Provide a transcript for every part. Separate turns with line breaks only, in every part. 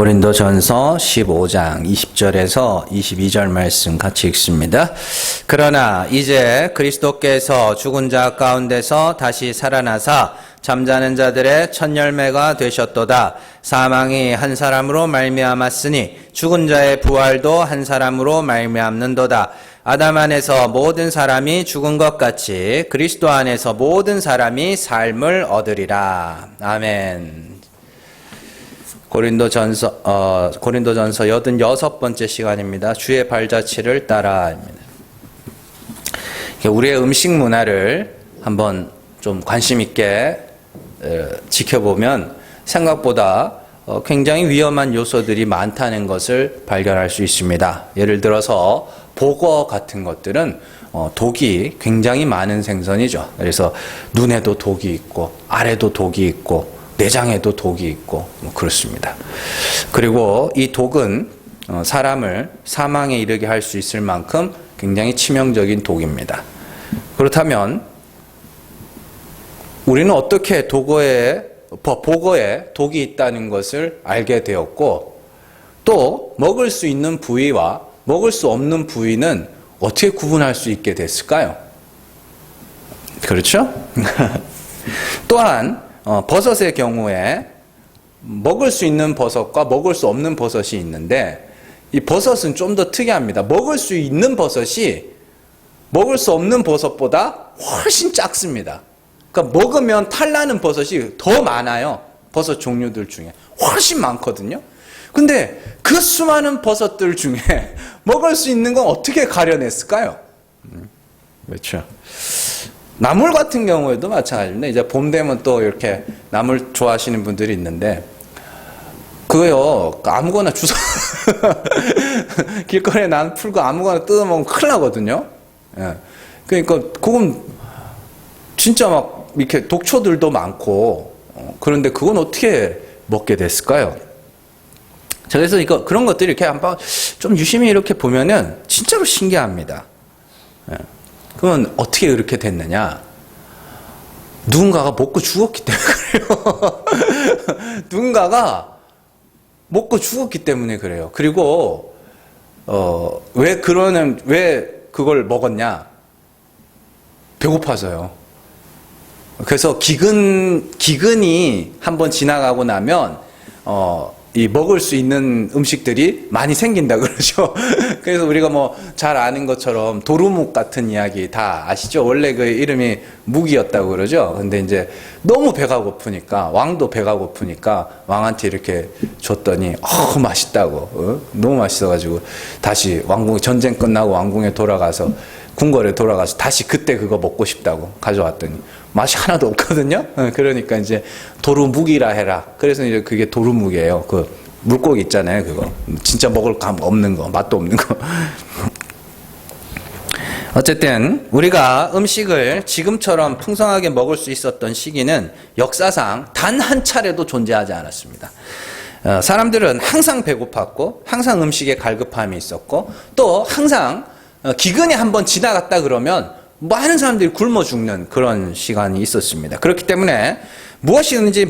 고린도전서 15장 20절에서 22절 말씀 같이 읽습니다. 그러나 이제 그리스도께서 죽은 자 가운데서 다시 살아나사 잠자는 자들의 첫 열매가 되셨도다. 사망이 한 사람으로 말미암았으니 죽은 자의 부활도 한 사람으로 말미암는도다. 아담 안에서 모든 사람이 죽은 것 같이 그리스도 안에서 모든 사람이 삶을 얻으리라. 아멘. 고린도전서 86번째 시간입니다. 주의 발자취를 따라입니다. 우리의 음식 문화를 한번 좀 관심 있게 지켜보면 생각보다 굉장히 위험한 요소들이 많다는 것을 발견할 수 있습니다. 예를 들어서 보거 같은 것들은 독이 굉장히 많은 생선이죠. 그래서 눈에도 독이 있고 알에도 독이 있고 내장에도 독이 있고 그렇습니다. 그리고 이 독은 사람을 사망에 이르게 할 수 있을 만큼 굉장히 치명적인 독입니다. 그렇다면 우리는 어떻게 보거에 독이 있다는 것을 알게 되었고, 또 먹을 수 있는 부위와 먹을 수 없는 부위는 어떻게 구분할 수 있게 됐을까요? 그렇죠? 또한 버섯의 경우에 먹을 수 있는 버섯과 먹을 수 없는 버섯이 있는데, 이 버섯은 좀 더 특이합니다. 먹을 수 있는 버섯이 먹을 수 없는 버섯보다 훨씬 작습니다. 그러니까 먹으면 탈나는 버섯이 더 많아요. 버섯 종류들 중에 훨씬 많거든요. 근데 그 수많은 버섯들 중에 먹을 수 있는 건 어떻게 가려냈을까요? 그렇죠. 나물 같은 경우에도 마찬가지입니다. 이제 봄 되면 또 이렇게 나물 좋아하시는 분들이 있는데, 그거요, 아무거나 주워 길거리에 난 풀고 아무거나 뜯어먹으면 큰일 나거든요. 예. 그러니까 그건 진짜 막 이렇게 독초들도 많고, 그런데 그건 어떻게 먹게 됐을까요? 자, 그래서 그런 것들이 이렇게 한번 좀 유심히 이렇게 보면은 진짜로 신기합니다. 예. 그러면 어떻게 이렇게 됐느냐? 누군가가 먹고 죽었기 때문에 그래요. 누군가가 먹고 죽었기 때문에 그래요. 그리고 왜 그걸 먹었냐? 배고파서요. 그래서 기근이 한번 지나가고 나면 이 먹을 수 있는 음식들이 많이 생긴다 그러죠. 그래서 우리가 뭐 잘 아는 것처럼 도루묵 같은 이야기 다 아시죠? 원래 그 이름이 묵이었다고 그러죠. 근데 이제 너무 배가 고프니까, 왕도 배가 고프니까 왕한테 이렇게 줬더니 맛있다고, 너무 맛있어가지고 다시 전쟁 끝나고 왕궁에 돌아가서 궁궐에 돌아가서 다시 그때 그거 먹고 싶다고 가져왔더니 맛이 하나도 없거든요. 그러니까 이제 도루묵이라 해라. 그래서 이제 그게 도루묵이에요. 그 물고기 있잖아요. 그거 진짜 먹을 감 없는 거, 맛도 없는 거. 어쨌든 우리가 음식을 지금처럼 풍성하게 먹을 수 있었던 시기는 역사상 단 한 차례도 존재하지 않았습니다. 사람들은 항상 배고팠고, 항상 음식에 갈급함이 있었고, 또 항상 기근이 한번 지나갔다 그러면 많은 사람들이 굶어 죽는 그런 시간이 있었습니다. 그렇기 때문에 무엇이든지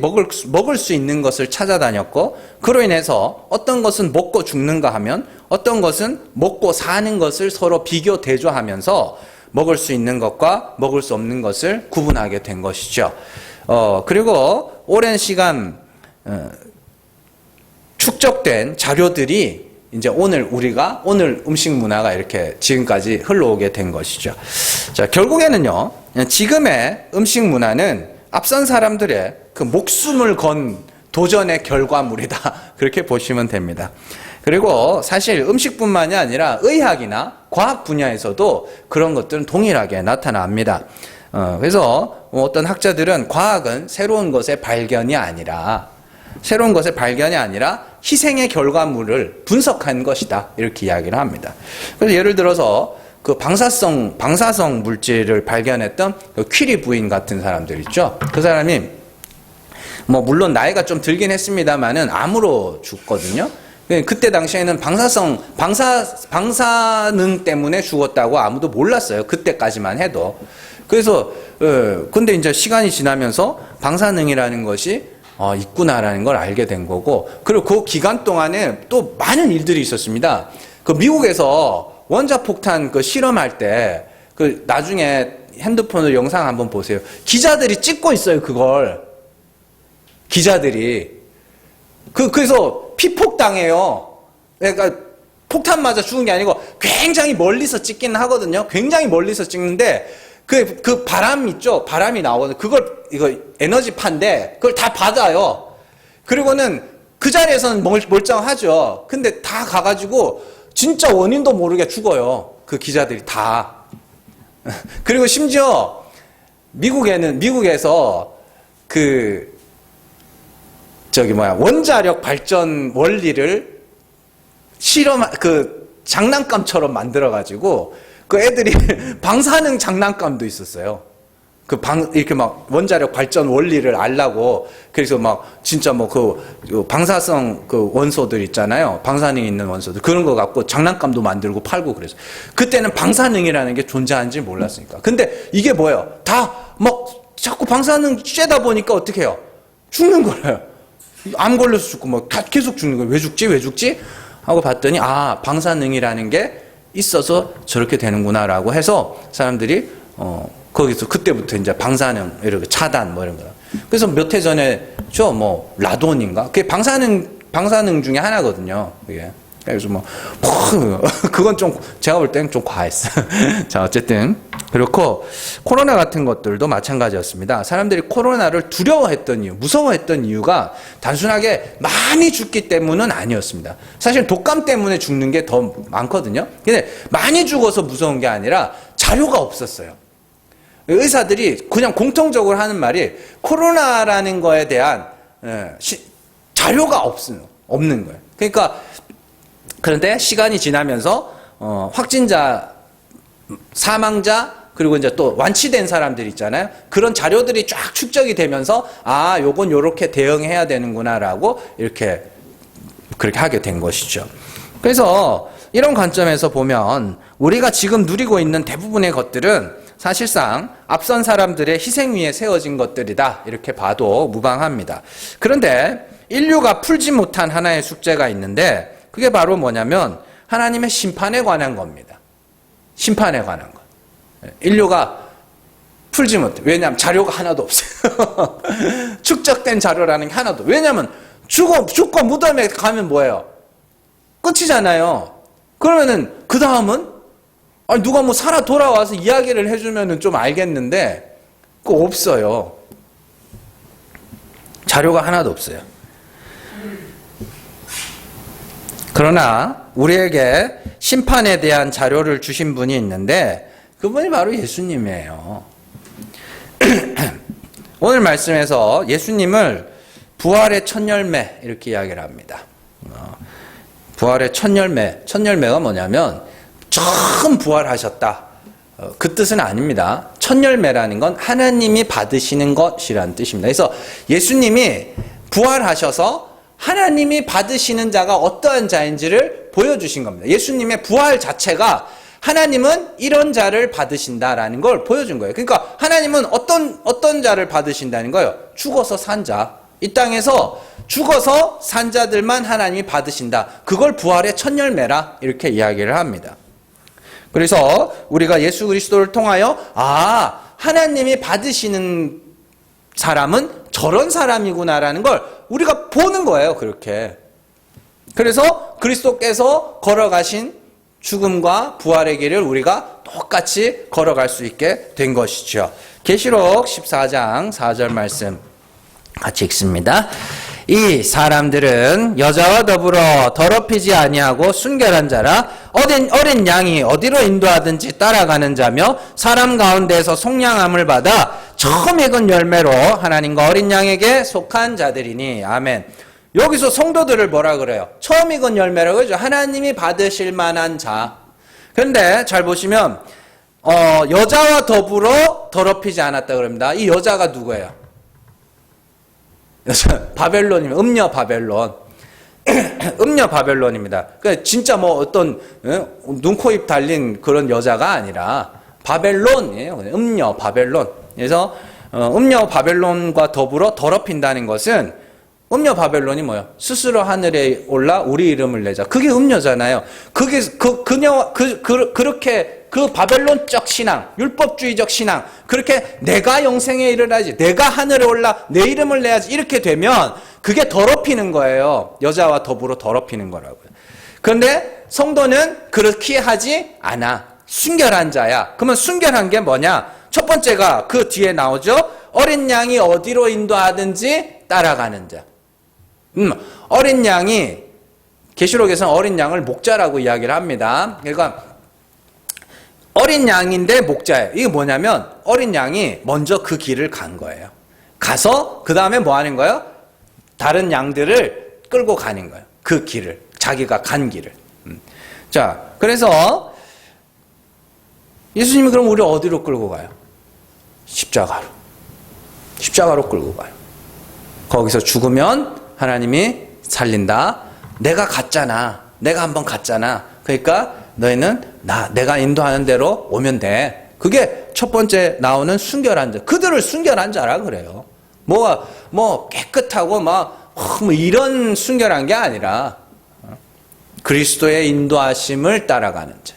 먹을 수 있는 것을 찾아다녔고, 그로 인해서 어떤 것은 먹고 죽는가 하면 어떤 것은 먹고 사는 것을 서로 비교 대조하면서 먹을 수 있는 것과 먹을 수 없는 것을 구분하게 된 것이죠. 그리고 오랜 시간 축적된 자료들이 이제 오늘 음식 문화가 이렇게 지금까지 흘러오게 된 것이죠. 자, 결국에는요, 지금의 음식 문화는 앞선 사람들의 그 목숨을 건 도전의 결과물이다. 그렇게 보시면 됩니다. 그리고 사실 음식뿐만이 아니라 의학이나 과학 분야에서도 그런 것들은 동일하게 나타납니다. 그래서 어떤 학자들은 과학은 새로운 것의 발견이 아니라 희생의 결과물을 분석한 것이다. 이렇게 이야기를 합니다. 그래서 예를 들어서 그 방사성 물질을 발견했던 그 퀴리 부인 같은 사람들 있죠. 그 사람이 물론 나이가 좀 들긴 했습니다만은 암으로 죽거든요. 그때 당시에는 방사능 때문에 죽었다고 아무도 몰랐어요. 그때까지만 해도. 그래서 근데 이제 시간이 지나면서 방사능이라는 것이 있구나라는 걸 알게 된 거고, 그리고 그 기간 동안에 또 많은 일들이 있었습니다. 그 미국에서 원자폭탄 그 실험할 때 그 나중에 핸드폰으로 영상 한번 보세요. 기자들이 찍고 있어요, 그걸. 기자들이. 그래서 피폭당해요. 그러니까 폭탄 맞아 죽은 게 아니고 굉장히 멀리서 찍긴 하거든요. 굉장히 멀리서 찍는데 그 바람 있죠? 바람이 나오거든요. 이거 에너지파인데 그걸 다 받아요. 그리고는 그 자리에서는 멀쩡하죠. 근데 다 가가지고 진짜 원인도 모르게 죽어요. 그 기자들이 다. 그리고 심지어 미국에서 원자력 발전 원리를 장난감처럼 만들어가지고, 그 애들이 방사능 장난감도 있었어요. 이렇게 막 원자력 발전 원리를 알라고, 그래서 막 진짜 방사성 원소들 있잖아요. 방사능 있는 원소들. 그런 거 갖고 장난감도 만들고 팔고 그래서. 그때는 방사능이라는 게 존재하는지 몰랐으니까. 근데 이게 뭐예요? 다 막 자꾸 방사능 쬐다 보니까 어떻게 해요? 죽는 거예요. 암 걸려서 죽고 계속 죽는 거예요. 왜 죽지? 하고 봤더니, 방사능이라는 게 있어서 저렇게 되는구나라고 해서 사람들이, 거기서 그때부터 이제 방사능, 이렇게 차단, 이런 거. 그래서 몇 해 전에, 라돈인가? 그게 방사능 중에 하나거든요. 그게. 그래서 그건 좀, 제가 볼 때는 좀 과했어. 자, 어쨌든. 그렇고, 코로나 같은 것들도 마찬가지였습니다. 사람들이 코로나를 두려워했던 이유, 무서워했던 이유가 단순하게 많이 죽기 때문은 아니었습니다. 사실 독감 때문에 죽는 게 더 많거든요. 근데 많이 죽어서 무서운 게 아니라 자료가 없었어요. 의사들이 그냥 공통적으로 하는 말이 코로나라는 거에 대한 자료가 없는 거예요. 그러니까 그런데 시간이 지나면서 확진자, 사망자, 그리고 이제 또 완치된 사람들 있잖아요. 그런 자료들이 쫙 축적이 되면서 요건 요렇게 대응해야 되는구나라고 그렇게 하게 된 것이죠. 그래서 이런 관점에서 보면 우리가 지금 누리고 있는 대부분의 것들은 사실상 앞선 사람들의 희생 위에 세워진 것들이다. 이렇게 봐도 무방합니다. 그런데 인류가 풀지 못한 하나의 숙제가 있는데 그게 바로 뭐냐면 하나님의 심판에 관한 겁니다. 심판에 관한 것. 인류가 풀지 못해. 왜냐하면 자료가 하나도 없어요. 축적된 자료라는 게 하나도. 왜냐하면 죽고 무덤에 가면 뭐예요? 끝이잖아요. 그러면은 그 다음은 누가 살아 돌아와서 이야기를 해주면은 좀 알겠는데 그거 없어요. 자료가 하나도 없어요. 그러나 우리에게 심판에 대한 자료를 주신 분이 있는데 그분이 바로 예수님이에요. 오늘 말씀에서 예수님을 부활의 첫 열매 이렇게 이야기를 합니다. 부활의 첫 열매가 뭐냐면 처음 부활하셨다. 그 뜻은 아닙니다. 첫 열매라는 건 하나님이 받으시는 것이라는 뜻입니다. 그래서 예수님이 부활하셔서 하나님이 받으시는 자가 어떠한 자인지를 보여주신 겁니다. 예수님의 부활 자체가 하나님은 이런 자를 받으신다라는 걸 보여준 거예요. 그러니까 하나님은 어떤 자를 받으신다는 거예요? 죽어서 산 자. 이 땅에서 죽어서 산 자들만 하나님이 받으신다. 그걸 부활의 첫 열매라 이렇게 이야기를 합니다. 그래서 우리가 예수 그리스도를 통하여 하나님이 받으시는 사람은 저런 사람이구나라는 걸 우리가 보는 거예요. 그렇게. 그래서 그리스도께서 걸어가신 죽음과 부활의 길을 우리가 똑같이 걸어갈 수 있게 된 것이죠. 계시록 14장 4절 말씀 같이 읽습니다. 이 사람들은 여자와 더불어 더럽히지 아니하고 순결한 자라 어린 양이 어디로 인도하든지 따라가는 자며 사람 가운데에서 속량함을 받아 처음 익은 열매로 하나님과 어린 양에게 속한 자들이니. 아멘. 여기서 성도들을 뭐라 그래요? 처음 익은 열매라고 그러죠. 하나님이 받으실 만한 자. 그런데 잘 보시면 여자와 더불어 더럽히지 않았다 그럽니다. 이 여자가 누구예요? 바벨론입니다. 음녀 바벨론. 음녀 바벨론입니다. 그러니까 진짜 어떤 눈, 코, 입 달린 그런 여자가 아니라 바벨론이에요. 음녀 바벨론. 그래서 음녀 바벨론과 더불어 더럽힌다는 것은 음녀 바벨론이 뭐예요? 스스로 하늘에 올라 우리 이름을 내자. 그게 음녀잖아요. 그게 그렇게 그 바벨론적 신앙, 율법주의적 신앙, 그렇게 내가 영생에 이르러야지, 내가 하늘에 올라 내 이름을 내야지, 이렇게 되면 그게 더럽히는 거예요. 여자와 더불어 더럽히는 거라고요. 그런데 성도는 그렇게 하지 않아. 순결한 자야. 그러면 순결한 게 뭐냐? 첫 번째가 그 뒤에 나오죠. 어린 양이 어디로 인도하든지 따라가는 자. 어린 양이, 계시록에서는 어린 양을 목자라고 이야기를 합니다. 그러니까 어린 양인데 목자예요. 이게 뭐냐면 어린 양이 먼저 그 길을 간 거예요. 가서 그 다음에 뭐 하는 거예요? 다른 양들을 끌고 가는 거예요. 그 길을, 자기가 간 길을. 자, 그래서 예수님이 그럼 우리 어디로 끌고 가요? 십자가로. 십자가로 끌고 가요. 거기서 죽으면 하나님이 살린다. 내가 갔잖아. 내가 한번 갔잖아. 그러니까 너희는 내가 인도하는 대로 오면 돼. 그게 첫 번째 나오는 순결한 자. 그들을 순결한 자라 그래요. 뭐 깨끗하고 뭐 이런 순결한 게 아니라 그리스도의 인도하심을 따라가는 자.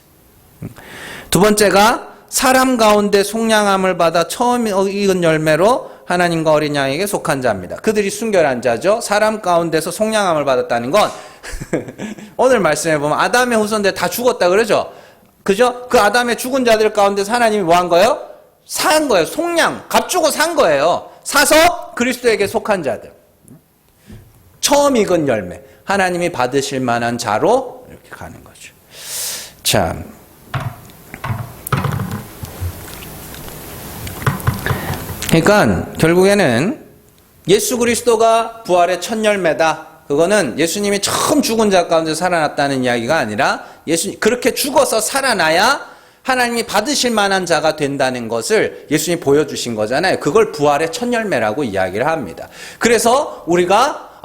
두 번째가 사람 가운데 속량함을 받아 처음 익은 열매로 하나님과 어린 양에게 속한 자입니다. 그들이 순결한 자죠. 사람 가운데서 속량함을 받았다는 건 오늘 말씀해 보면 아담의 후손들 다 죽었다 그러죠. 그죠? 그 아담의 죽은 자들 가운데서 하나님이 뭐 한 거예요? 산 거예요. 속량, 값주고 산 거예요. 사서 그리스도에게 속한 자들. 처음 익은 열매. 하나님이 받으실 만한 자로 이렇게 가는 거죠. 자, 그러니까 결국에는 예수 그리스도가 부활의 첫 열매다. 그거는 예수님이 처음 죽은 자 가운데 살아났다는 이야기가 아니라 그렇게 죽어서 살아나야 하나님이 받으실 만한 자가 된다는 것을 예수님이 보여주신 거잖아요. 그걸 부활의 첫 열매라고 이야기를 합니다. 그래서 우리가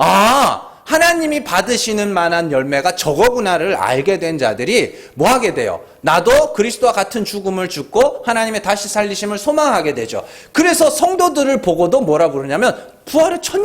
하나님이 받으시는 만한 열매가 저거구나를 알게 된 자들이 뭐 하게 돼요? 나도 그리스도와 같은 죽음을 죽고 하나님의 다시 살리심을 소망하게 되죠. 그래서 성도들을 보고도 뭐라 부르냐면 부활의 첫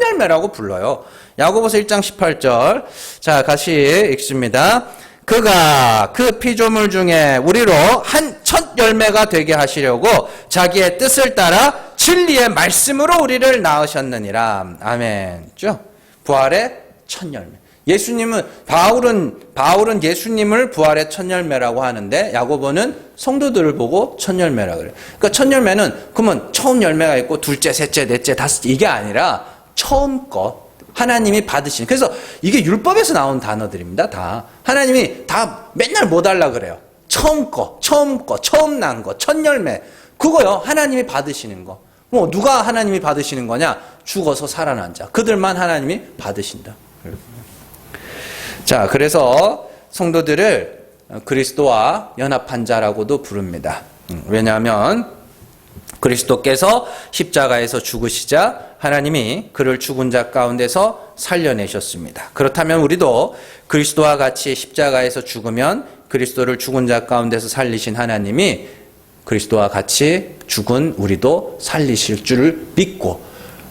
열매라고 불러요. 야고보서 1장 18절. 자, 같이 읽습니다. 그가 그 피조물 중에 우리로 한 첫 열매가 되게 하시려고 자기의 뜻을 따라 진리의 말씀으로 우리를 낳으셨느니라. 아멘죠? 부활의 첫 열매. 예수님은 바울은 예수님을 부활의 첫 열매라고 하는데 야고보는 성도들을 보고 첫 열매라 그래요. 그러니까 첫 열매는 그러면 처음 열매가 있고 둘째, 셋째, 넷째, 다섯째 이게 아니라 처음 것. 하나님이 받으신. 그래서 이게 율법에서 나온 단어들입니다. 다. 하나님이 다 맨날 뭐 달라 그래요. 처음 난 거, 첫 열매. 그거요. 하나님이 받으시는 거. 누가 하나님이 받으시는 거냐? 죽어서 살아난 자. 그들만 하나님이 받으신다. 자, 그래서 성도들을 그리스도와 연합한 자라고도 부릅니다. 왜냐하면 그리스도께서 십자가에서 죽으시자 하나님이 그를 죽은 자 가운데서 살려내셨습니다. 그렇다면 우리도 그리스도와 같이 십자가에서 죽으면 그리스도를 죽은 자 가운데서 살리신 하나님이 그리스도와 같이 죽은 우리도 살리실 줄을 믿고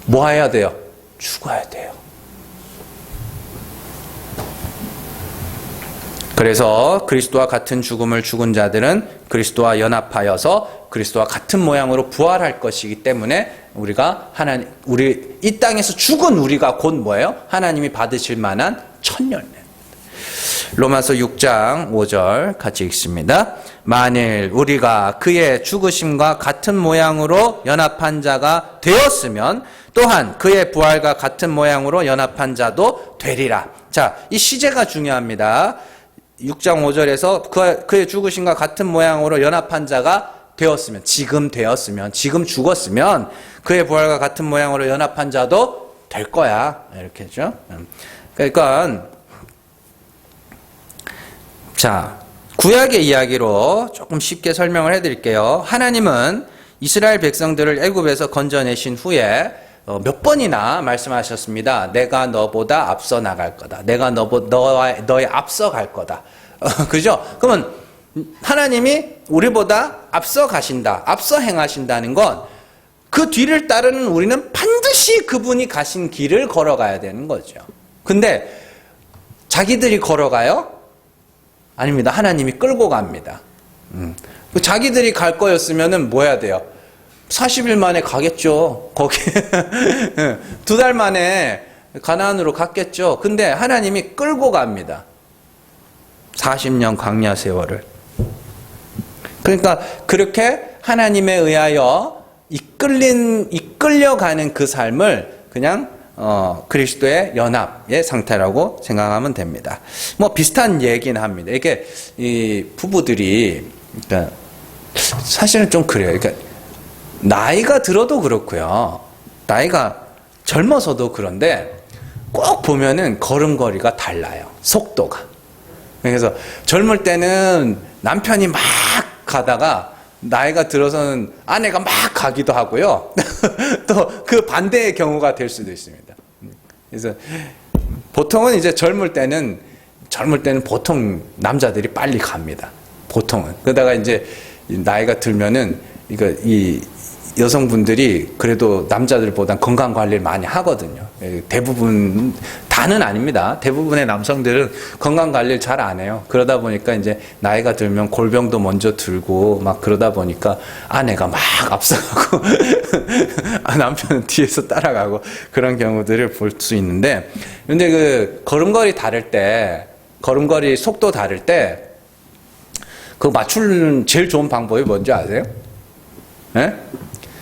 뭐 해야 돼요? 죽어야 돼요. 그래서 그리스도와 같은 죽음을 죽은 자들은 그리스도와 연합하여서 그리스도와 같은 모양으로 부활할 것이기 때문에 우리가 우리 이 땅에서 죽은 우리가 곧 뭐예요? 하나님이 받으실 만한 첫 열매. 로마서 6장 5절 같이 읽습니다. 만일 우리가 그의 죽으심과 같은 모양으로 연합한 자가 되었으면 또한 그의 부활과 같은 모양으로 연합한 자도 되리라. 자, 이 시제가 중요합니다. 6장 5절에서 그의 죽으심과 같은 모양으로 연합한 자가 되었으면, 지금 죽었으면 그의 부활과 같은 모양으로 연합한 자도 될 거야. 이렇게 했죠. 그러니까 자, 구약의 이야기로 조금 쉽게 설명을 해드릴게요. 하나님은 이스라엘 백성들을 애굽에서 건져내신 후에 몇 번이나 말씀하셨습니다. 내가 너보다 앞서 나갈 거다. 내가 너의 앞서 갈 거다. 그죠? 그러면 하나님이 우리보다 앞서 가신다. 앞서 행하신다는 건 그 뒤를 따르는 우리는 반드시 그분이 가신 길을 걸어가야 되는 거죠. 근데 자기들이 걸어가요? 아닙니다. 하나님이 끌고 갑니다. 자기들이 갈 거였으면은 뭐 해야 돼요? 40일 만에 가겠죠. 거기 2달 만에 가나안으로 갔겠죠. 근데 하나님이 끌고 갑니다. 40년 광야 세월을. 그러니까 그렇게 하나님에 의하여 이끌려가는 그 삶을 그냥 그리스도의 연합의 상태라고 생각하면 됩니다. 뭐 비슷한 얘기는 합니다. 이게 이 부부들이 그러니까 사실은 좀 그래요. 그러니까 나이가 들어도 그렇고요. 나이가 젊어서도 그런데 꼭 보면은 걸음걸이가 달라요. 속도가. 그래서 젊을 때는 남편이 막 가다가 나이가 들어서는 아내가 막 가기도 하고요. 또 그 반대의 경우가 될 수도 있습니다. 그래서 보통은 이제 젊을 때는 보통 남자들이 빨리 갑니다. 보통은. 그러다가 이제 나이가 들면은 이 여성분들이 그래도 남자들보다 건강 관리를 많이 하거든요. 대부분, 다는 아닙니다. 대부분의 남성들은 건강 관리를 잘 안 해요. 그러다 보니까 이제 나이가 들면 골병도 먼저 들고 막 그러다 보니까 아내가 막 앞서가고 남편은 뒤에서 따라가고 그런 경우들을 볼 수 있는데, 근데 그 걸음걸이 속도 다를 때 그 맞추는 제일 좋은 방법이 뭔지 아세요? 네?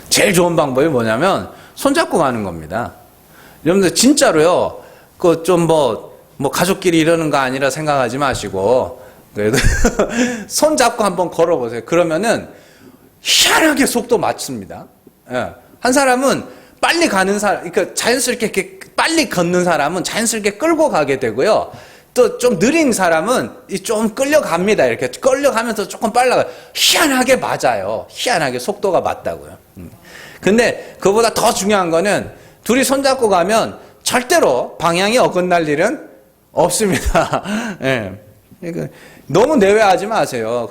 제일 좋은 방법이 뭐냐면 손잡고 가는 겁니다. 여러분들 진짜로요. 그 좀 뭐 가족끼리 이러는 거 아니라 생각하지 마시고 그래도 손잡고 한번 걸어보세요. 그러면은 희한하게 속도 맞춥니다. 예. 한 사람은 빨리 가는 사람, 그러니까 자연스럽게 이렇게 빨리 걷는 사람은 자연스럽게 끌고 가게 되고요. 또 좀 느린 사람은 좀 끌려갑니다. 이렇게 끌려가면서 조금 빨라가요. 희한하게 맞아요. 희한하게 속도가 맞다고요. 근데 그보다 더 중요한 거는 둘이 손잡고 가면 절대로 방향이 어긋날 일은 없습니다. 예. 그러니까 너무 내외하지 마세요.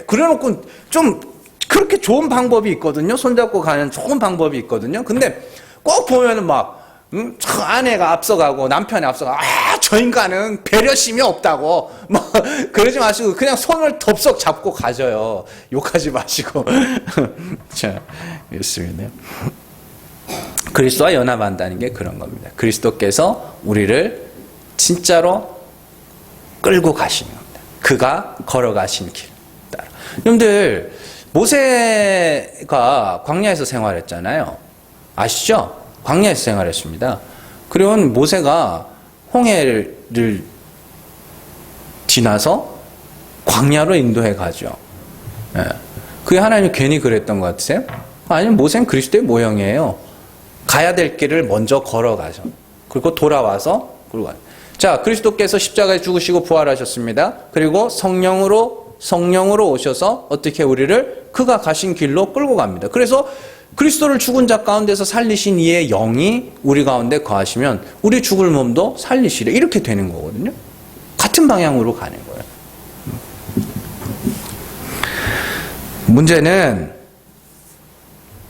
그래놓고 좀 그렇게 좋은 방법이 있거든요. 손잡고 가는 좋은 방법이 있거든요. 근데 꼭 보면은 막 저 아내가 앞서가고 남편이 앞서가고 저 인간은 배려심이 없다고 뭐 그러지 마시고 그냥 손을 덥석 잡고 가져요. 욕하지 마시고. 자, 그렇습니다. 그리스도와 연합한다는 게 그런 겁니다. 그리스도께서 우리를 진짜로 끌고 가시는 겁니다. 그가 걸어가신 길 따라. 여러분들 모세가 광야에서 생활했잖아요. 아시죠? 광야에서 생활했습니다. 그리고 모세가 홍해를 지나서 광야로 인도해 가죠. 예. 그게 하나님 괜히 그랬던 것 같으세요? 아니면 모세는 그리스도의 모형이에요. 가야 될 길을 먼저 걸어가죠. 그리고 돌아와서 그리고 자, 그리스도께서 십자가에 죽으시고 부활하셨습니다. 그리고 성령으로 오셔서 어떻게 우리를 그가 가신 길로 끌고 갑니다. 그래서 그리스도를 죽은 자 가운데서 살리신 이의 영이 우리 가운데 거하시면 우리 죽을 몸도 살리시래. 이렇게 되는 거거든요. 같은 방향으로 가는 거예요. 문제는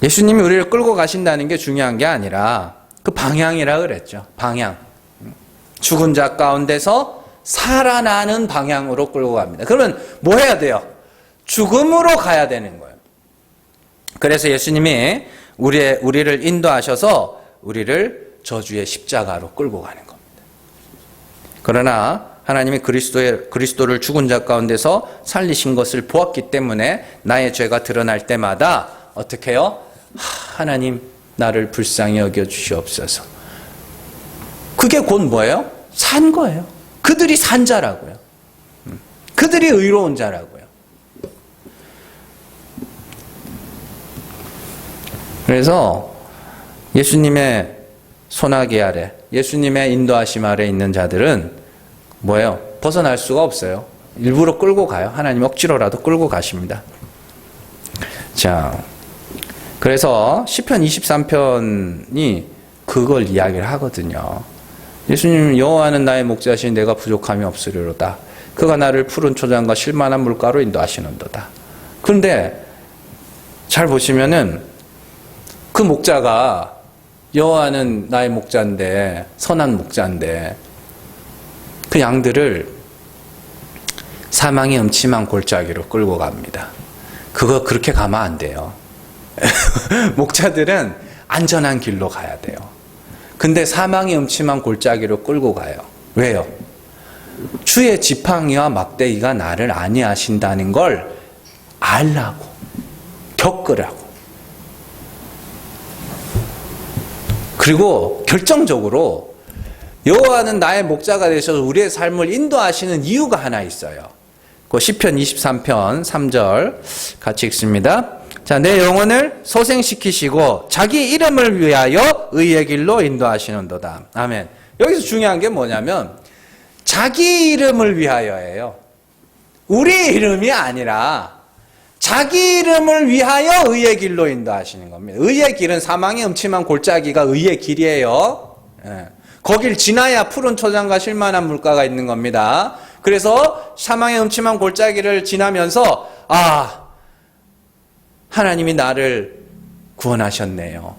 예수님이 우리를 끌고 가신다는 게 중요한 게 아니라 그 방향이라 그랬죠. 방향. 죽은 자 가운데서 살아나는 방향으로 끌고 갑니다. 그러면 뭐 해야 돼요? 죽음으로 가야 되는 거예요. 그래서 예수님이 우리를 인도하셔서 우리를 저주의 십자가로 끌고 가는 겁니다. 그러나 하나님이 그리스도를 죽은 자 가운데서 살리신 것을 보았기 때문에 나의 죄가 드러날 때마다 어떻게 해요? 하나님 나를 불쌍히 여겨 주시옵소서. 그게 곧 뭐예요? 산 거예요. 그들이 산 자라고요. 그들이 의로운 자라고요. 그래서 예수님의 손아귀 아래, 예수님의 인도하심 아래 있는 자들은 뭐예요? 벗어날 수가 없어요. 일부러 끌고 가요. 하나님 억지로라도 끌고 가십니다. 자, 그래서 시편 23편이 그걸 이야기를 하거든요. 예수님, 여호와는 나의 목자시니 내가 부족함이 없으리로다. 그가 나를 푸른 초장과 실만한 물가로 인도하시는도다. 그런데 잘 보시면은 그 목자가 여호와는 나의 목자인데, 선한 목자인데, 그 양들을 사망의 음침한 골짜기로 끌고 갑니다. 그거 그렇게 가면 안 돼요. 목자들은 안전한 길로 가야 돼요. 근데 사망의 음침한 골짜기로 끌고 가요. 왜요? 주의 지팡이와 막대기가 나를 안위하신다는 걸 알라고, 겪으라고. 그리고 결정적으로 여호와는 나의 목자가 되셔서 우리의 삶을 인도하시는 이유가 하나 있어요. 그 시편 23편 3절 같이 읽습니다. 자, 내 영혼을 소생시키시고 자기 이름을 위하여 의의 길로 인도하시는도다. 아멘. 여기서 중요한 게 뭐냐면 자기 이름을 위하여예요. 우리 이름이 아니라 자기 이름을 위하여 의의 길로 인도하시는 겁니다. 의의 길은 사망의 음침한 골짜기가 의의 길이에요. 예. 거길 지나야 푸른 초장과 쉴만한 물가가 있는 겁니다. 그래서 사망의 음침한 골짜기를 지나면서 하나님이 나를 구원하셨네요.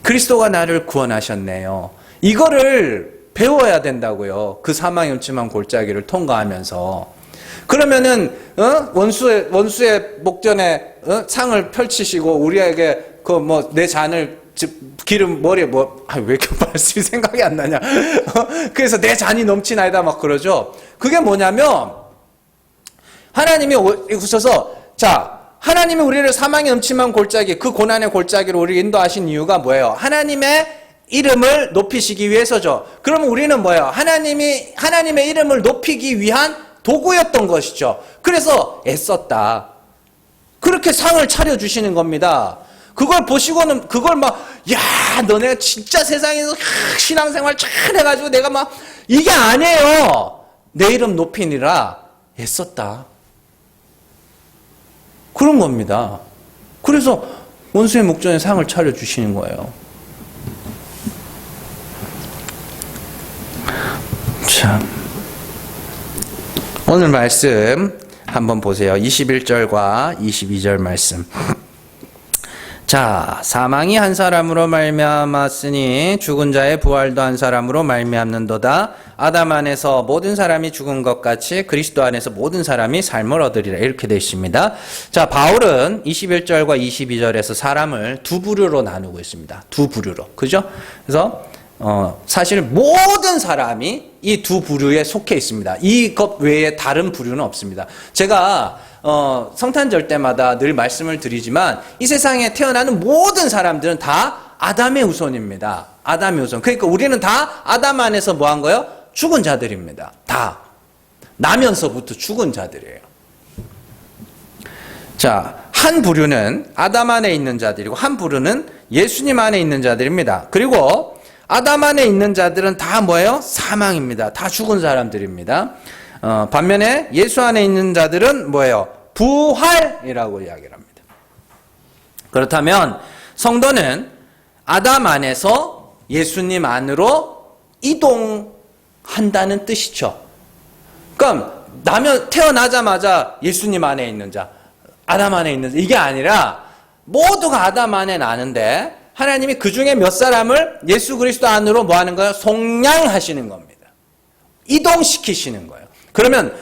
그리스도가 나를 구원하셨네요. 이거를 배워야 된다고요. 그 사망의 음침한 골짜기를 통과하면서. 그러면은 원수의 목전에 상을 펼치시고 우리에게 내 잔을 기름 머리에 왜 이렇게 말씀이 생각이 안 나냐? 그래서 내 잔이 넘치나이다 막 그러죠. 그게 뭐냐면 하나님이 오셔서 하나님이 우리를 사망의 음침한 골짜기, 그 고난의 골짜기로 우리를 인도하신 이유가 뭐예요? 하나님의 이름을 높이시기 위해서죠. 그러면 우리는 뭐예요? 하나님의 이름을 높이기 위한 도구였던 것이죠. 그래서 애썼다. 그렇게 상을 차려주시는 겁니다. 그걸 보시고는 너네 진짜 세상에서 신앙생활 잘 해가지고 내가 이게 아니에요. 내 이름 높이니라 애썼다. 그런 겁니다. 그래서 원수의 목전에 상을 차려주시는 거예요. 참. 오늘 말씀 한번 보세요. 21절과 22절 말씀. 자, 사망이 한 사람으로 말미암았으니 죽은 자의 부활도 한 사람으로 말미암는도다. 아담 안에서 모든 사람이 죽은 것 같이 그리스도 안에서 모든 사람이 삶을 얻으리라. 이렇게 되어 있습니다. 자, 바울은 21절과 22절에서 사람을 두 부류로 나누고 있습니다. 두 부류로. 그죠? 그래서 사실 모든 사람이 이 두 부류에 속해 있습니다. 이것 외에 다른 부류는 없습니다. 제가 성탄절 때마다 늘 말씀을 드리지만 이 세상에 태어나는 모든 사람들은 다 아담의 후손입니다. 아담의 후손. 그러니까 우리는 다 아담 안에서 뭐 한 거예요? 죽은 자들입니다. 다. 나면서부터 죽은 자들이에요. 자, 한 부류는 아담 안에 있는 자들이고 한 부류는 예수님 안에 있는 자들입니다. 그리고 아담 안에 있는 자들은 다 뭐예요? 사망입니다. 다 죽은 사람들입니다. 반면에 예수 안에 있는 자들은 뭐예요? 부활이라고 이야기를 합니다. 그렇다면 성도는 아담 안에서 예수님 안으로 이동한다는 뜻이죠. 그럼 태어나자마자 예수님 안에 있는 자, 아담 안에 있는 자, 이게 아니라 모두가 아담 안에 나는데 하나님이 그 중에 몇 사람을 예수 그리스도 안으로 뭐 하는 거예요? 속량하시는 겁니다. 이동시키시는 거예요. 그러면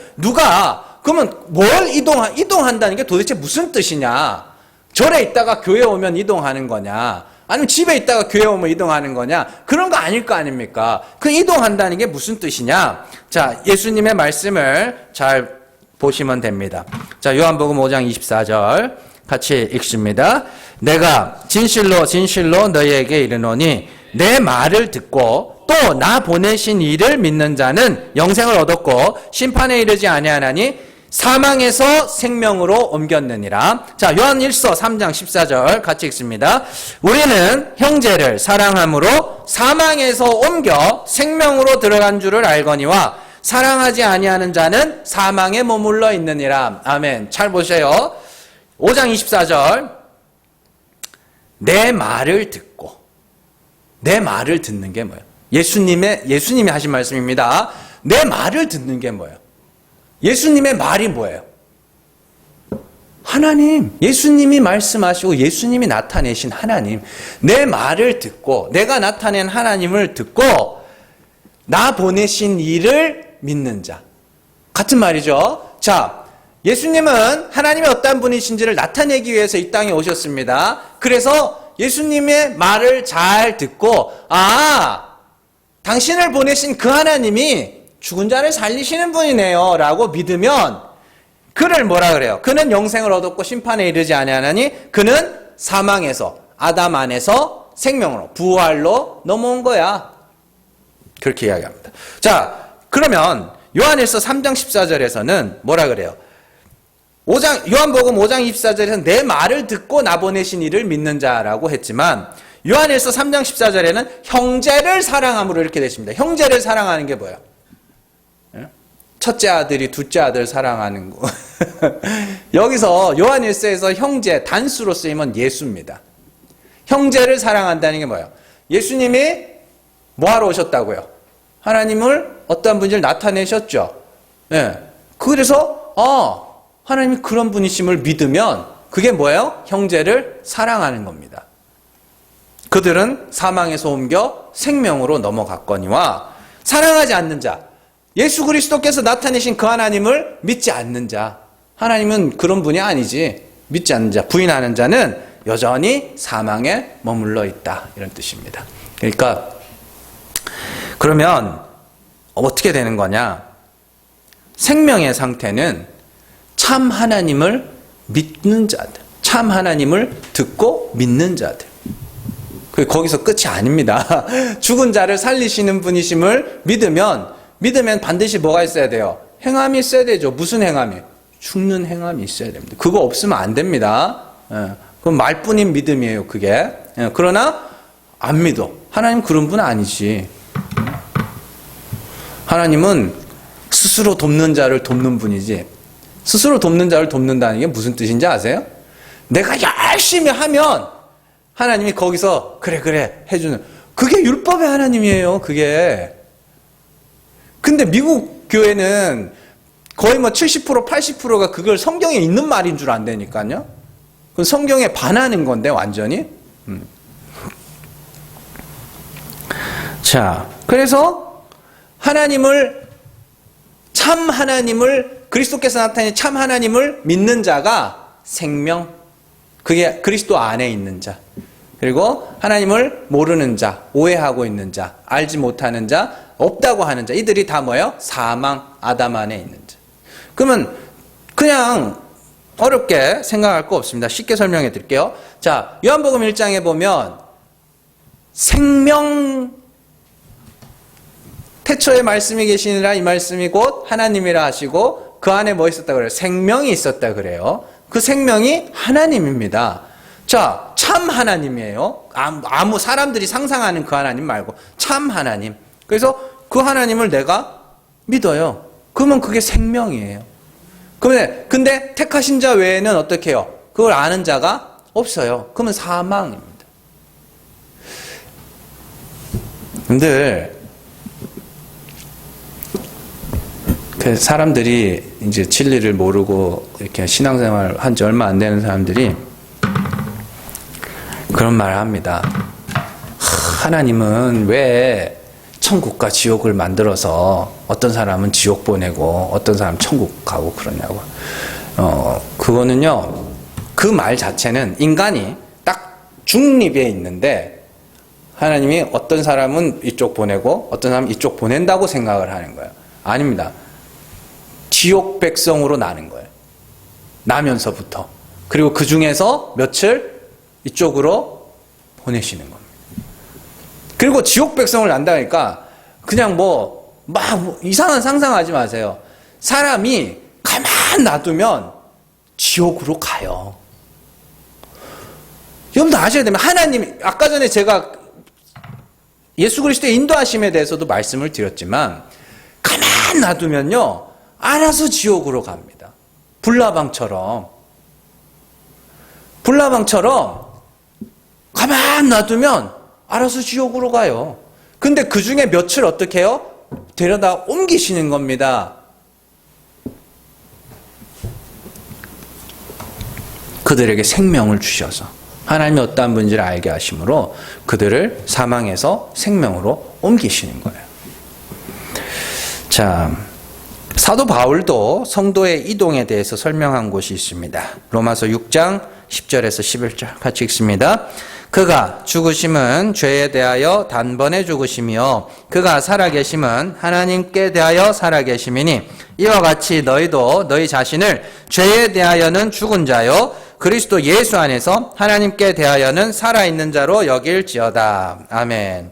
그러면 뭘 이동한다는 게 도대체 무슨 뜻이냐? 절에 있다가 교회 오면 이동하는 거냐? 아니면 집에 있다가 교회 오면 이동하는 거냐? 그런 거 아닐 거 아닙니까? 그 이동한다는 게 무슨 뜻이냐? 자, 예수님의 말씀을 잘 보시면 됩니다. 자, 요한복음 5장 24절 같이 읽습니다. 내가 진실로 진실로 너희에게 이르노니 내 말을 듣고 또 나 보내신 이를 믿는 자는 영생을 얻었고 심판에 이르지 아니하나니 사망에서 생명으로 옮겼느니라. 자, 요한일서 3장 14절 같이 읽습니다. 우리는 형제를 사랑함으로 사망에서 옮겨 생명으로 들어간 줄을 알거니와 사랑하지 아니하는 자는 사망에 머물러 있느니라. 아멘. 잘 보세요. 5장 24절. 내 말을 듣고, 내 말을 듣는 게 뭐예요? 예수님이 하신 말씀입니다. 내 말을 듣는 게 뭐예요? 예수님의 말이 뭐예요? 하나님, 예수님이 말씀하시고 예수님이 나타내신 하나님, 내 말을 듣고 내가 나타낸 하나님을 듣고 나 보내신 이를 믿는 자. 같은 말이죠. 자, 예수님은 하나님이 어떠한 분이신지를 나타내기 위해서 이 땅에 오셨습니다. 그래서 예수님의 말을 잘 듣고 당신을 보내신 그 하나님이 죽은 자를 살리시는 분이네요 라고 믿으면 그를 뭐라 그래요? 그는 영생을 얻었고 심판에 이르지 아니하나니 그는 사망에서 아담 안에서 생명으로 부활로 넘어온 거야. 그렇게 이야기합니다. 자, 그러면 요한일서 3장 14절에서는 뭐라 그래요? 요한복음 5장 24절에서는 내 말을 듣고 나 보내신 이를 믿는 자라고 했지만 요한일서 3장 14절에는 형제를 사랑함으로 이렇게 되십니다. 형제를 사랑하는 게 뭐예요? 첫째 아들이 둘째 아들 사랑하는 거. 여기서 요한일서에서 형제 단수로 쓰이면 예수입니다. 형제를 사랑한다는 게 뭐예요? 예수님이 뭐하러 오셨다고요? 하나님을 어떠한 분인지를 나타내셨죠. 네. 그래서 하나님이 그런 분이심을 믿으면 그게 뭐예요? 형제를 사랑하는 겁니다. 그들은 사망에서 옮겨 생명으로 넘어갔거니와 사랑하지 않는 자, 예수 그리스도께서 나타내신 그 하나님을 믿지 않는 자, 하나님은 그런 분이 아니지, 믿지 않는 자, 부인하는 자는 여전히 사망에 머물러 있다, 이런 뜻입니다. 그러니까 그러면 어떻게 되는 거냐? 생명의 상태는 참 하나님을 믿는 자들, 참 하나님을 듣고 믿는 자들. 거기서 끝이 아닙니다. 죽은 자를 살리시는 분이심을 믿으면 반드시 뭐가 있어야 돼요? 행함이 있어야 되죠. 무슨 행함이? 죽는 행함이 있어야 됩니다. 그거 없으면 안 됩니다. 그건 말뿐인 믿음이에요, 그게. 그러나 안 믿어. 하나님 그런 분 아니지. 하나님은 스스로 돕는 자를 돕는 분이지. 스스로 돕는 자를 돕는다는 게 무슨 뜻인지 아세요? 내가 열심히 하면 하나님이 거기서 그래 해주는, 그게 율법의 하나님이에요, 그게. 근데 미국 교회는 거의 70%, 80%가 그걸 성경에 있는 말인 줄 안다니까요. 그건 성경에 반하는 건데, 완전히. 자, 그래서 참 하나님을, 그리스도께서 나타낸 참 하나님을 믿는 자가 생명, 그게 그리스도 안에 있는 자. 그리고 하나님을 모르는 자, 오해하고 있는 자, 알지 못하는 자, 없다고 하는 자, 이들이 다 뭐예요? 사망, 아담 안에 있는 자. 그러면 그냥 어렵게 생각할 거 없습니다. 쉽게 설명해 드릴게요. 자, 요한복음 1장에 보면 생명, 태초에 말씀이 계시니라, 이 말씀이 곧 하나님이라 하시고 그 안에 뭐 있었다 그래요? 생명이 있었다 그래요. 그 생명이 하나님입니다. 자, 참 하나님이에요. 아무 사람들이 상상하는 그 하나님 말고 참 하나님. 그래서 그 하나님을 내가 믿어요. 그러면 그게 생명이에요. 근데 택하신 자 외에는 어떻게 해요? 그걸 아는 자가 없어요. 그러면 사망입니다. 근데 사람들이 이제 진리를 모르고 이렇게 신앙생활 한 지 얼마 안 되는 사람들이 그런 말을 합니다. 하나님은 왜 천국과 지옥을 만들어서 어떤 사람은 지옥 보내고 어떤 사람은 천국 가고 그러냐고. 그거는요, 그 말 자체는 인간이 딱 중립에 있는데 하나님이 어떤 사람은 이쪽 보내고 어떤 사람은 이쪽 보낸다고 생각을 하는 거예요. 아닙니다. 지옥 백성으로 나는 거예요. 나면서부터. 그리고 그 중에서 며칠 이쪽으로 보내시는 겁니다. 그리고 지옥 백성을 난다니까 그냥 막 이상한 상상하지 마세요. 사람이 가만 놔두면 지옥으로 가요. 여러분도 아셔야 됩니다. 하나님, 아까 전에 제가 예수 그리스도의 인도하심에 대해서도 말씀을 드렸지만 가만 놔두면요 알아서 지옥으로 갑니다. 불나방처럼 가만 놔두면 알아서 지옥으로 가요. 근데 그 중에 며칠 어떻게 해요? 데려다 옮기시는 겁니다. 그들에게 생명을 주셔서 하나님이 어떠한 분인지를 알게 하심으로 그들을 사망에서 생명으로 옮기시는 거예요. 자, 사도 바울도 성도의 이동에 대해서 설명한 곳이 있습니다. 로마서 6장 10절에서 11절 같이 읽습니다. 그가 죽으심은 죄에 대하여 단번에 죽으심이요 그가 살아계심은 하나님께 대하여 살아계심이니 이와 같이 너희도 너희 자신을 죄에 대하여는 죽은 자요 그리스도 예수 안에서 하나님께 대하여는 살아있는 자로 여길지어다. 아멘.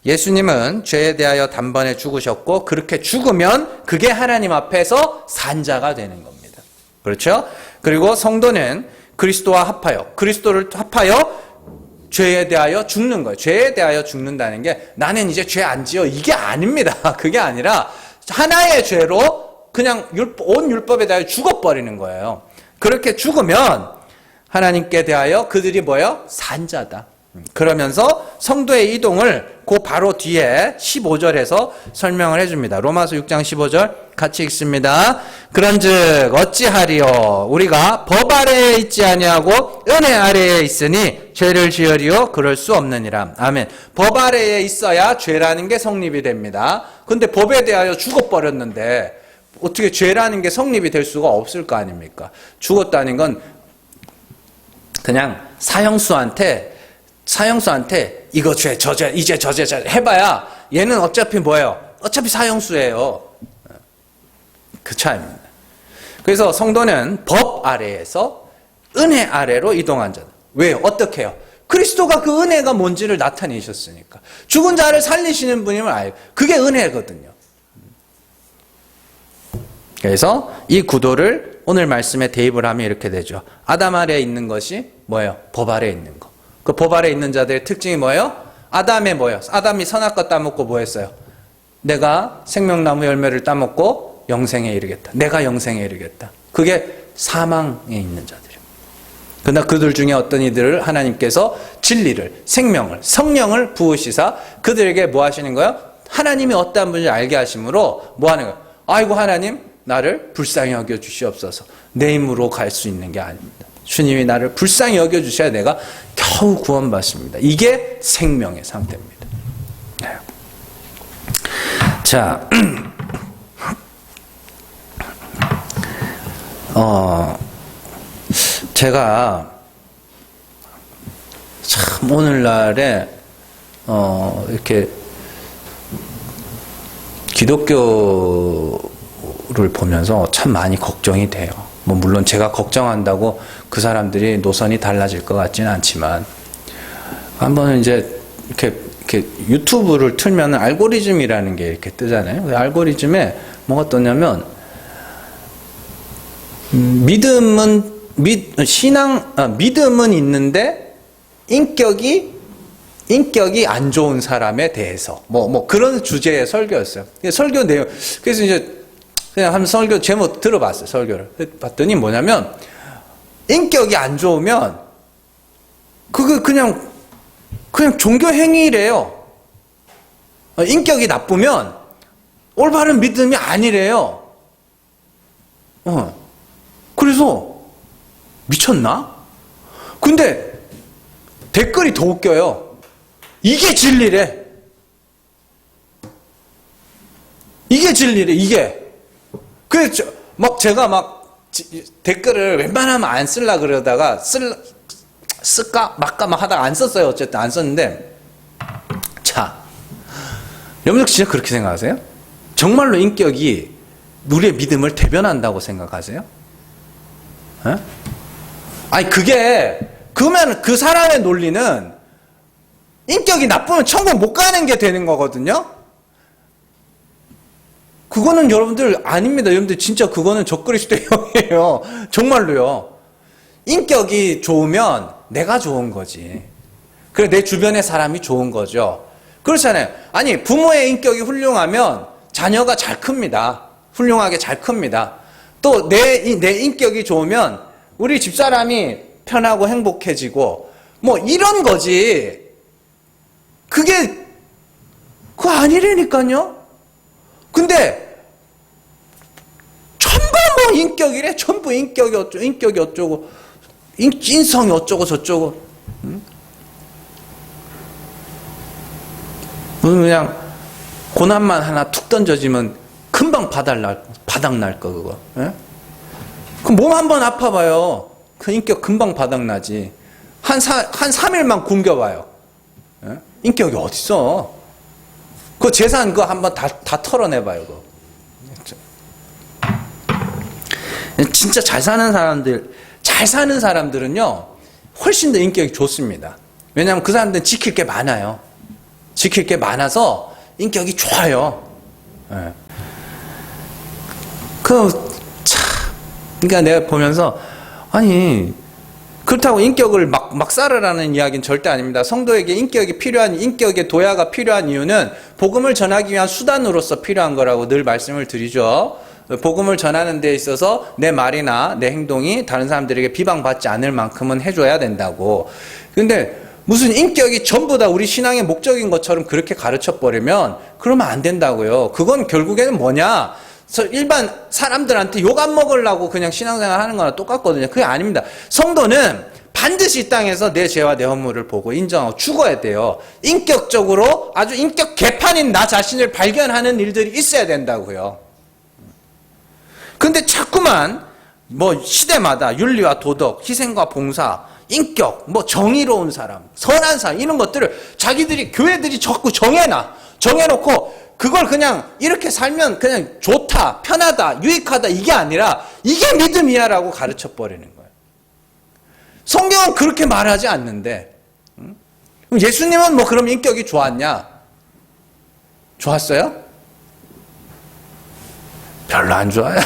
예수님은 죄에 대하여 단번에 죽으셨고 그렇게 죽으면 그게 하나님 앞에서 산 자가 되는 겁니다. 그렇죠? 그리고 성도는 그리스도와 합하여 그리스도를 합하여 죄에 대하여 죽는 거예요. 죄에 대하여 죽는다는 게 나는 이제 죄 안 지어 이게 아닙니다. 그게 아니라 하나의 죄로 그냥 온 율법에 대하여 죽어버리는 거예요. 그렇게 죽으면 하나님께 대하여 그들이 뭐예요? 산자다. 그러면서 성도의 이동을 그 바로 뒤에 15절에서 설명을 해줍니다. 로마서 6장 15절 같이 읽습니다. 그런즉 어찌하리요 우리가 법 아래에 있지 아니하고 은혜 아래에 있으니 죄를 지으리요 그럴 수 없느니라. 아멘. 법 아래에 있어야 죄라는 게 성립이 됩니다. 근데 법에 대하여 죽어버렸는데 어떻게 죄라는 게 성립이 될 수가 없을 거 아닙니까? 죽었다는 건 그냥 사형수한테 이거 죄, 저 죄, 이제 저 죄 해봐야 얘는 어차피 뭐예요? 어차피 사형수예요. 그 차이입니다. 그래서 성도는 법 아래에서 은혜 아래로 이동한 자다. 왜요? 어떻게 해요? 그리스도가 그 은혜가 뭔지를 나타내셨으니까. 죽은 자를 살리시는 분임을 알고 그게 은혜거든요. 그래서 이 구도를 오늘 말씀에 대입을 하면 이렇게 되죠. 아담 아래에 있는 것이 뭐예요? 법 아래에 있는 거. 그 법 아래에 있는 자들의 특징이 뭐예요? 아담의 뭐예요? 아담이 선악과 따먹고 뭐 했어요? 내가 생명나무 열매를 따먹고 영생에 이르겠다. 내가 영생에 이르겠다. 그게 사망에 있는 자들이에요. 그러나 그들 중에 어떤 이들을 하나님께서 진리를, 생명을, 성령을 부으시사 그들에게 뭐 하시는 거예요? 하나님이 어떠한 분인지 알게 하심으로 뭐 하는 거예요? 아이고 하나님 나를 불쌍히 여겨 주시옵소서. 내 힘으로 갈 수 있는 게 아닙니다. 주님이 나를 불쌍히 여겨 주셔야 내가 겨우 구원받습니다. 이게 생명의 상태입니다. 네. 자, 제가 참 오늘날에 이렇게 기독교를 보면서 참 많이 걱정이 돼요. 뭐 물론 제가 걱정한다고 그 사람들이 노선이 달라질 것 같지는 않지만 한번 이제 이렇게 유튜브를 틀면 알고리즘이라는 게 이렇게 뜨잖아요. 그 알고리즘에 뭐가 떴냐면 믿음은 있는데 인격이 안 좋은 사람에 대해서 뭐 그런 주제의 설교였어요. 설교 내용. 그래서 이제 그냥 한 설교 제목 들어봤어요. 설교를 봤더니 뭐냐면 인격이 안 좋으면 그게 그냥 종교 행위래요. 인격이 나쁘면 올바른 믿음이 아니래요. 그래서 미쳤나? 근데 댓글이 더 웃겨요. 이게 진리래. 이게 진리래. 이게. 그래서 제가 댓글을 웬만하면 안 쓸라 그러다가 쓸까 말까 하다가 안 썼어요. 어쨌든 안 썼는데 자, 여러분들 진짜 그렇게 생각하세요? 정말로 인격이 우리의 믿음을 대변한다고 생각하세요? 에? 아니 그러면 그 사람의 논리는 인격이 나쁘면 천국 못 가는 게 되는 거거든요. 그거는 여러분들 아닙니다. 여러분들 진짜 그거는 적그리스도의 형이에요. 정말로요. 인격이 좋으면 내가 좋은 거지. 그래 내 주변의 사람이 좋은 거죠. 그렇잖아요. 아니 부모의 인격이 훌륭하면 자녀가 잘 큽니다. 훌륭하게 잘 큽니다. 또 내 인격이 좋으면 우리 집사람이 편하고 행복해지고 뭐 이런 거지. 그거 아니라니까요. 근데 전부 뭐 인격이래. 전부 인격이 어쩌고 인성이 어쩌고 저쩌고. 그냥 고난만 하나 툭 던져지면 금방 바닥날 거 그거. 예? 그 몸 한번 아파봐요. 그 인격 금방 바닥나지. 한 3일만 굶겨봐요. 예? 인격이 어딨어? 그 재산 그거 한번 다 털어내봐요. 그거. 진짜 잘 사는 사람들은요, 훨씬 더 인격이 좋습니다. 왜냐하면 그 사람들은 지킬 게 많아요. 지킬 게 많아서 인격이 좋아요. 예. 그러니까 내가 보면서, 아니, 그렇다고 인격을 막 쌓으라는 이야기는 절대 아닙니다. 성도에게 인격의 도야가 필요한 이유는 복음을 전하기 위한 수단으로서 필요한 거라고 늘 말씀을 드리죠. 복음을 전하는 데 있어서 내 말이나 내 행동이 다른 사람들에게 비방받지 않을 만큼은 해줘야 된다고. 근데 무슨 인격이 전부 다 우리 신앙의 목적인 것처럼 그렇게 가르쳐버리면 그러면 안 된다고요. 그건 결국에는 뭐냐? 일반 사람들한테 욕 안 먹으려고 그냥 신앙생활 하는 거나 똑같거든요. 그게 아닙니다. 성도는 반드시 이 땅에서 내 죄와 내 허물을 보고 인정하고 죽어야 돼요. 인격적으로 아주 인격 개판인 나 자신을 발견하는 일들이 있어야 된다고요. 근데 자꾸만 시대마다 윤리와 도덕, 희생과 봉사, 인격, 정의로운 사람, 선한 사람 이런 것들을 자기들이 교회들이 자꾸 정해놓고 그걸 그냥 이렇게 살면 그냥 좋다, 편하다, 유익하다 이게 아니라 이게 믿음이야라고 가르쳐버리는 거예요. 성경은 그렇게 말하지 않는데 그럼 예수님은 그럼 인격이 좋았냐? 좋았어요? 별로 안 좋아요.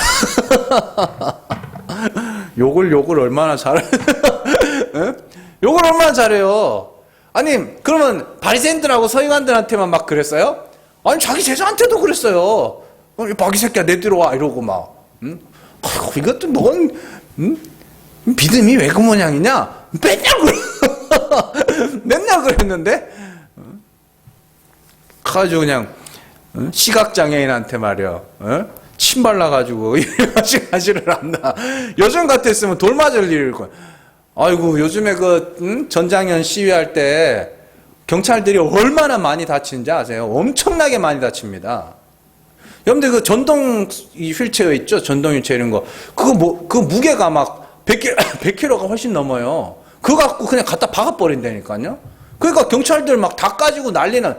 욕을 얼마나 잘해요. 욕을 얼마나 잘해요. 아니 그러면 바리새인들하고 서기관들한테만 막 그랬어요? 아니 자기 제자한테도 그랬어요. 마귀 새끼야 내 뒤로 와 이러고 막. 이것도 넌 믿음이 왜 그 모양이냐? 맨날 그랬는데 가지고 그냥 시각장애인한테 말이야 침 발라가지고 이래가지를 안나. 요즘 같았으면 돌 맞을 일일 거야. 아이고 요즘에 전장현 시위할 때 경찰들이 얼마나 많이 다치는지 아세요? 엄청나게 많이 다칩니다. 여러분들 전동 휠체어 있죠? 전동 휠체어 이런 거. 그 무게가 막 100kg가 훨씬 넘어요. 그거 갖고 그냥 갖다 박아버린다니까요. 그러니까 경찰들 막 다 까지고 난리나.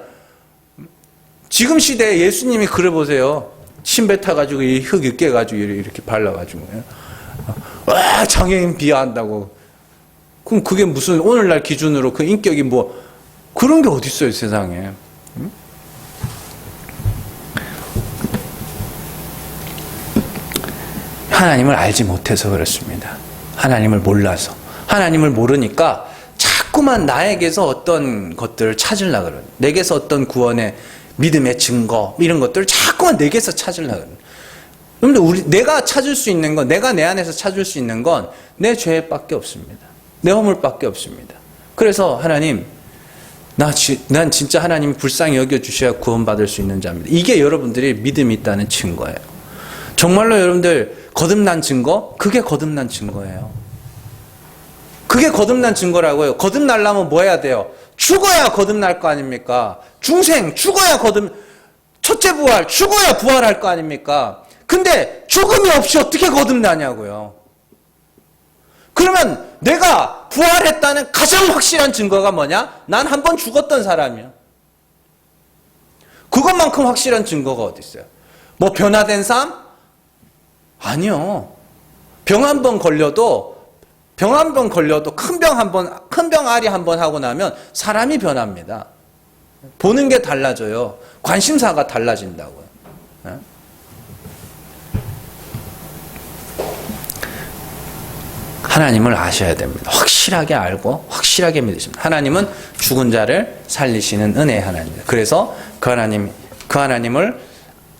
지금 시대에 예수님이 그래 보세요. 침 뱉어가지고 이 흙 으깨가지고 이렇게 발라가지고. 와, 장애인 비하한다고. 그럼 그게 무슨 오늘날 기준으로 그 인격이 그런 게 어디 있어요, 세상에. 응? 하나님을 알지 못해서 그렇습니다. 하나님을 몰라서. 하나님을 모르니까 자꾸만 나에게서 어떤 것들을 찾으려고 그래요. 내게서 어떤 구원의 믿음의 증거 이런 것들을 자꾸만 내게서 찾으려고 그래요. 그런데 내가 찾을 수 있는 건, 내가 내 안에서 찾을 수 있는 건 내 죄밖에 없습니다. 내 허물밖에 없습니다. 그래서 하나님, 난 진짜 하나님이 불쌍히 여겨주셔야 구원받을 수 있는 자입니다. 이게 여러분들이 믿음이 있다는 증거예요. 정말로 여러분들 거듭난 증거? 그게 거듭난 증거예요. 그게 거듭난 증거라고요. 거듭나려면 뭐 해야 돼요? 죽어야 거듭날 거 아닙니까? 중생, 죽어야 첫째 부활, 죽어야 부활할 거 아닙니까? 근데 죽음이 없이 어떻게 거듭나냐고요. 그러면 내가 부활했다는 가장 확실한 증거가 뭐냐? 난 한 번 죽었던 사람이야. 그것만큼 확실한 증거가 어디 있어요? 변화된 삶? 아니요. 병 한 번 걸려도 큰 병 앓이 한 번 하고 나면 사람이 변합니다. 보는 게 달라져요. 관심사가 달라진다고요. 하나님을 아셔야 됩니다. 확실하게 알고 확실하게 믿으십니다. 하나님은 죽은 자를 살리시는 은혜의 하나님입니다. 그래서 그 하나님을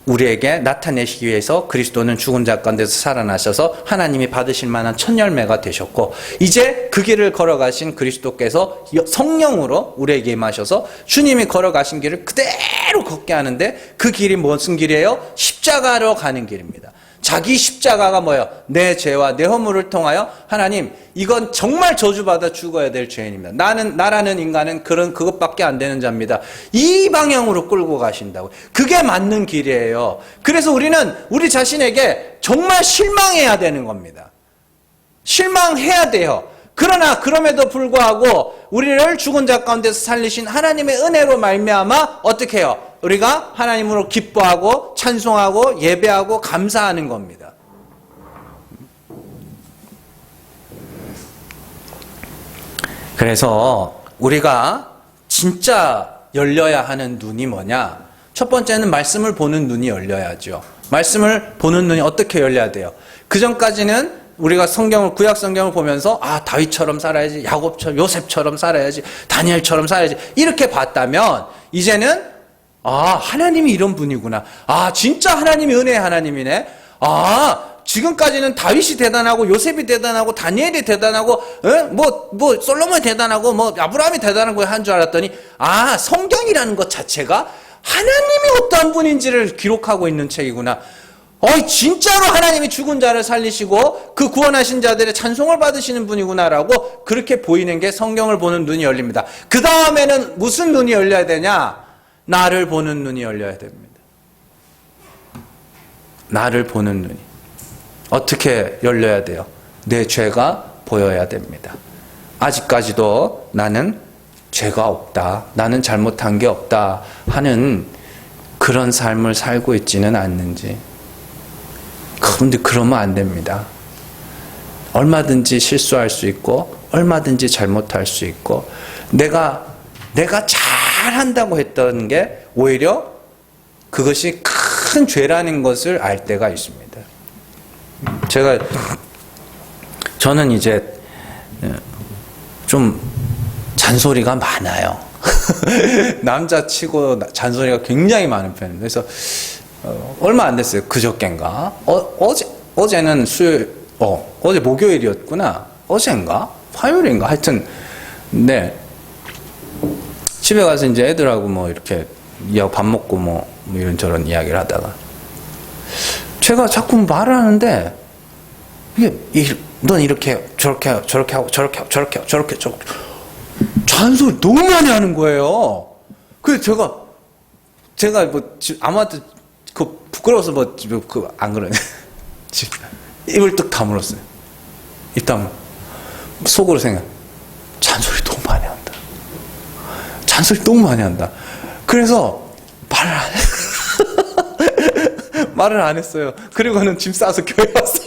우리에게 나타내시기 위해서 그리스도는 죽은 자 가운데서 살아나셔서 하나님이 받으실 만한 첫 열매가 되셨고, 이제 그 길을 걸어가신 그리스도께서 성령으로 우리에게 임하셔서 주님이 걸어가신 길을 그대로 걷게 하는데, 그 길이 무슨 길이에요? 십자가로 가는 길입니다. 자기 십자가가 뭐예요? 내 죄와 내 허물을 통하여 하나님 이건 정말 저주받아 죽어야 될 죄인입니다. 나라는 인간은 그것밖에 안 되는 자입니다. 이 방향으로 끌고 가신다고. 그게 맞는 길이에요. 그래서 우리는 우리 자신에게 정말 실망해야 되는 겁니다. 실망해야 돼요. 그러나 그럼에도 불구하고 우리를 죽은 자 가운데서 살리신 하나님의 은혜로 말미암아 어떻게 해요? 우리가 하나님으로 기뻐하고 찬송하고 예배하고 감사하는 겁니다. 그래서 우리가 진짜 열려야 하는 눈이 뭐냐? 첫 번째는 말씀을 보는 눈이 열려야죠. 말씀을 보는 눈이 어떻게 열려야 돼요? 그 전까지는 우리가 구약 성경을 보면서 다윗처럼 살아야지, 야곱처럼, 요셉처럼 살아야지, 다니엘처럼 살아야지 이렇게 봤다면 이제는 하나님이 이런 분이구나. 진짜 하나님이 은혜의 하나님이네. 지금까지는 다윗이 대단하고 요셉이 대단하고 다니엘이 대단하고 솔로몬이 대단하고 아브라함이 대단한 거 한 줄 알았더니 성경이라는 것 자체가 하나님이 어떠한 분인지를 기록하고 있는 책이구나. 진짜로 하나님이 죽은 자를 살리시고 그 구원하신 자들의 찬송을 받으시는 분이구나라고 그렇게 보이는 게 성경을 보는 눈이 열립니다. 그 다음에는 무슨 눈이 열려야 되냐? 나를 보는 눈이 열려야 됩니다. 나를 보는 눈이. 어떻게 열려야 돼요? 내 죄가 보여야 됩니다. 아직까지도 나는 죄가 없다. 나는 잘못한 게 없다 하는 그런 삶을 살고 있지는 않는지. 그런데 그러면 안 됩니다. 얼마든지 실수할 수 있고 얼마든지 잘못할 수 있고 내가 잘한다고 했던 게 오히려 그것이 큰 죄라는 것을 알 때가 있습니다. 저는 이제 좀 잔소리가 많아요. 남자치고 잔소리가 굉장히 많은 편입니다. 그래서 얼마 안 됐어요. 그저껜가? 어제는 어제 목요일이었구나. 어젠가? 화요일인가? 하여튼, 네. 집에 가서 이제 애들하고 이렇게 밥 먹고 이런저런 이야기를 하다가 제가 자꾸 말을 하는데 넌 이렇게 저렇게 하고 저렇게 잔소리 너무 많이 하는 거예요. 그래서 제가 아무한테 부끄러워서 안 그러네. 입을 뚝 다물었어요. 일단 속으로 잔소리 너무 많이 한다. 잔소리 너무 많이 한다. 그래서 말을 안 했어요. 그리고는 짐 싸서 교회 왔어요.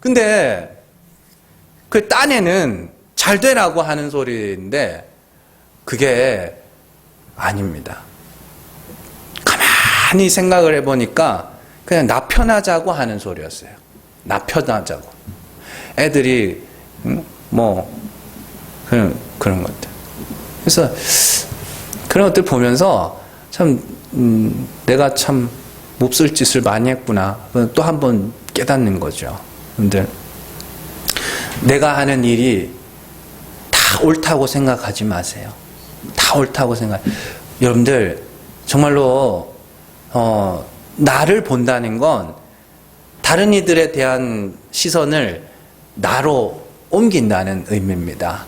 근데 그 딴에는 잘 되라고 하는 소리인데 그게 아닙니다. 가만히 생각을 해보니까 그냥 나 편하자고 하는 소리였어요. 나 편하자고. 애들이 그런 것들. 그래서 그런 것들 보면서 참 내가 참 몹쓸 짓을 많이 했구나. 또 한 번 깨닫는 거죠. 근데 내가 하는 일이 다 옳다고 생각하지 마세요. 다 옳다고 여러분들 정말로 나를 본다는 건 다른 이들에 대한 시선을 나로 옮긴다는 의미입니다.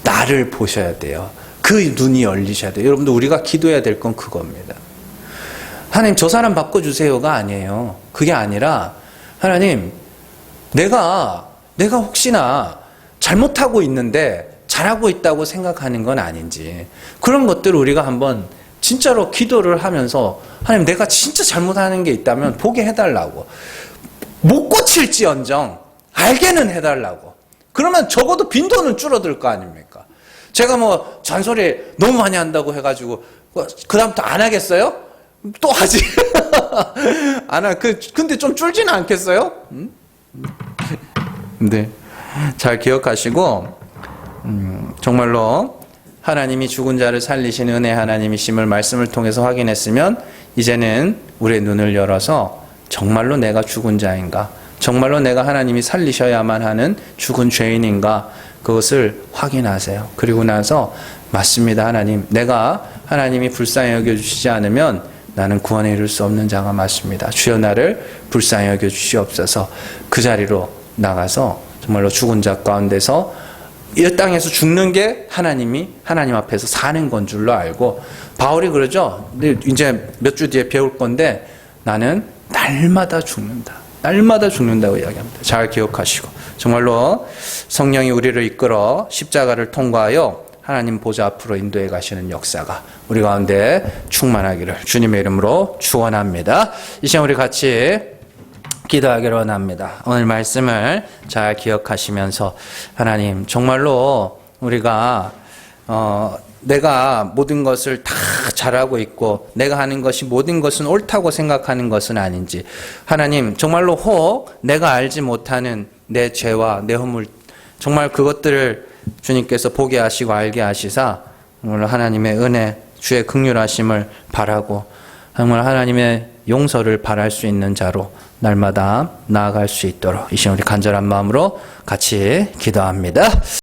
나를 보셔야 돼요. 그 눈이 열리셔야 돼요. 여러분들 우리가 기도해야 될 건 그겁니다. 하나님 저 사람 바꿔주세요가 아니에요. 그게 아니라 하나님 내가 혹시나 잘못하고 있는데 잘하고 있다고 생각하는 건 아닌지 그런 것들을 우리가 한번 진짜로 기도를 하면서 하나님 내가 진짜 잘못하는 게 있다면 보게 해달라고. 못 고칠지언정 알게는 해달라고. 그러면 적어도 빈도는 줄어들 거 아닙니까? 제가 잔소리 너무 많이 한다고 해가지고 그 다음부터 안 하겠어요? 또 하지. 근데 좀 줄지는 않겠어요? 네. 잘 기억하시고 정말로 하나님이 죽은 자를 살리시는 은혜 하나님이심을 말씀을 통해서 확인했으면 이제는 우리의 눈을 열어서 정말로 내가 죽은 자인가? 정말로 내가 하나님이 살리셔야만 하는 죽은 죄인인가? 그것을 확인하세요. 그리고 나서 맞습니다. 하나님. 내가 하나님이 불쌍히 여겨주시지 않으면 나는 구원에 이를 수 없는 자가 맞습니다. 주여 나를 불쌍히 여겨 주시옵소서. 그 자리로 나가서 정말로 죽은 자 가운데서 이 땅에서 죽는 게 하나님 앞에서 사는 건 줄로 알고, 바울이 그러죠. 이제 몇 주 뒤에 배울 건데, 나는 날마다 죽는다. 날마다 죽는다고 이야기합니다. 잘 기억하시고, 정말로 성령이 우리를 이끌어 십자가를 통과하여 하나님 보좌 앞으로 인도해 가시는 역사가 우리 가운데 충만하기를 주님의 이름으로 축원합니다. 이 시간 우리 같이 기도하기를 원합니다. 오늘 말씀을 잘 기억하시면서, 하나님 정말로 우리가 내가 모든 것을 다 잘하고 있고 내가 하는 것이 모든 것은 옳다고 생각하는 것은 아닌지, 하나님 정말로 혹 내가 알지 못하는 내 죄와 내 허물, 정말 그것들을 주님께서 보게 하시고 알게 하시사 정말 하나님의 은혜, 주의 긍휼하심을 바라고 정말 하나님의 용서를 바랄 수 있는 자로 날마다 나아갈 수 있도록 이 시간 우리 간절한 마음으로 같이 기도합니다.